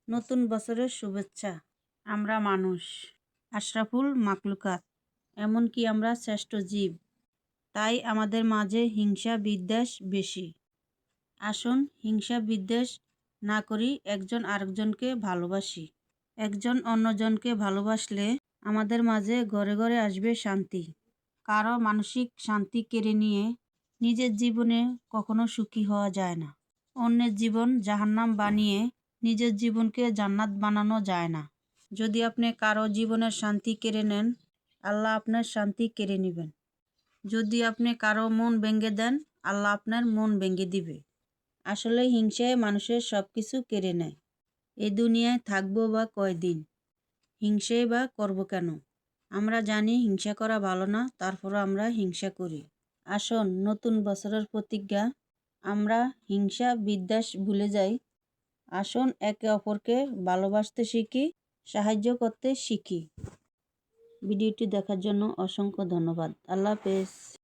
নতুন বছরের শুভেচ্ছা। আমরা মানুষ, আশরাফুল মাখলুকাত, এমনকি আমরা শ্রেষ্ঠ জীব। তাই আমাদের মাঝে হিংসা বিদ্বেষ বেশি। আসুন হিংসা বিদ্বেষ না করি, একজন আরেকজনকে ভালোবাসি। একজন অন্যজনকে ভালোবাসলে আমাদের মাঝে ঘরে ঘরে আসবে শান্তি। কারো মানসিক শান্তি কেড়ে নিয়ে নিজের জীবনে কখনো সুখী হওয়া যায় না। অন্যের জীবন জাহান্নাম বানিয়ে নিজের জীবনকে জান্নাত বানানো যায় না। যদি আপনি কারো জীবনের শান্তি কেড়ে নেন, আল্লাহ আপনার শান্তি কেড়ে নেবেন। যদি আপনি কারো মন ভেঙে দেন, আল্লাহ আপনার মন ভেঙে দিবে। আসলে হিংসায় মানুষের সব কিছু কেড়ে নেয়। এই দুনিয়ায় থাকবো বা কয়দিন, হিংসাই বা করব কেন? আমরা জানি হিংসা করা ভালো না, তারপরও আমরা হিংসা করি। আসুন নতুন বছরের প্রতিজ্ঞা, আমরা হিংসা বিদ্বেষ ভুলে যাই। আসুন একে অপরকে ভালোবাসতে শিখি, সাহায্য করতে শিখি। ভিডিওটি দেখার জন্য অসংখ্য ধন্যবাদ। আল্লাহ হাফেজ।